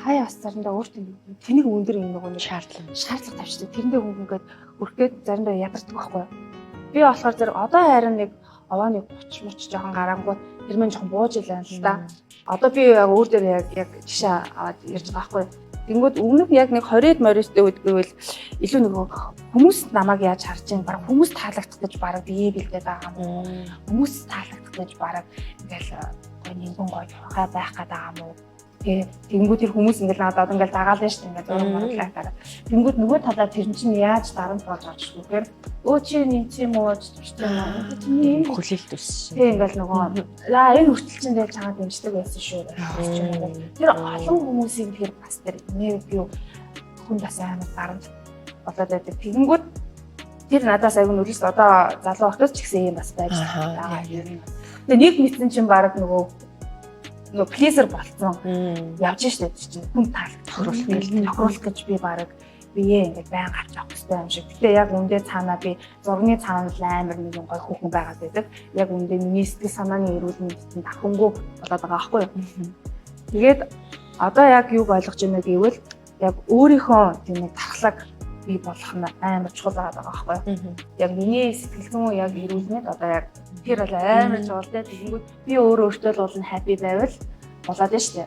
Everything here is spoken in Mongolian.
хаяа бас заримдаа өөртөө тэнийг өндөр юм нөгөө нэг шаардлага тавьчихдаг. Тэрэндээ хүн ингээд хүрхгээд заримдаа ядардаг байхгүй юу? Би болохоор зэрэг одоо харин нэг овооны 30 мөч жоохон гарангууд тэр мэн жоохон бууж илаа л да. Одоо би яг өөр дээр яг жишээ аваад ярьж байгаа байхгүй юу? Тэнгүүд өмнөх яг нэг 20-д морьтой үдгэвэл илүү нөгөө хүмүүс намайг яаж харж байгаа баг хүмүүс таалагдах гэж баг бие бэлдээд байгаа юм. Хүмүүс таалагдах гэж баг ингээл нэгэн гоё хай байх гэдэг юм уу? Тэнгүүд тэр хүмүүс ингээл надад ингээл дагаална шүү дээ ингээд зураг моглахаар. Тэнгүүд нөгөө талаа тэр чинь яаж дарамт болж байгаа ч үгээр өө чи нэг юм уу чинь хүлээлт өссөн. Тэг ингээл нөгөө энэ хүртэл чинь дээр чагаа дэмждэг байсан шүү. Тэр олон хүмүүсийн тэр бас тэр нэг юу хүн бас амар дарамт болоод байдаг. Тэнгүүд тэр надаас аяг нүрээс одоо залуу охтос ч гэсэн юм бас байж байгаа юм. Тэгээ нэг мэдсэн чинь баг нөгөө плизер болцсон явж штэ чинь хүн тохируулах гэж би баг бие ингээд байн гарч авах хэрэгтэй юм шиг. Гэтэ яг үндэ цаанаа би зургийн цаана амар нэг гой хүүхэн байгаад байдаг. Яг үндэ миний сэтгэл санааны эрүүл мэндэд давхангүй болоод байгаа байхгүй юу. Тэгээд одоо яг юг ойлгож байна гэвэл яг өөрийнхөө тийм нэг тархлаг бий болох нь амар чухал байгаа байхгүй юу. Яг миний сэтгэл зүйн яг эрүүл мэнд одоо яг тэр бол амар чухал дээ. Тэгэнгүүт би өөрөө өөртөө л болно happy байвал болоод нь штэ.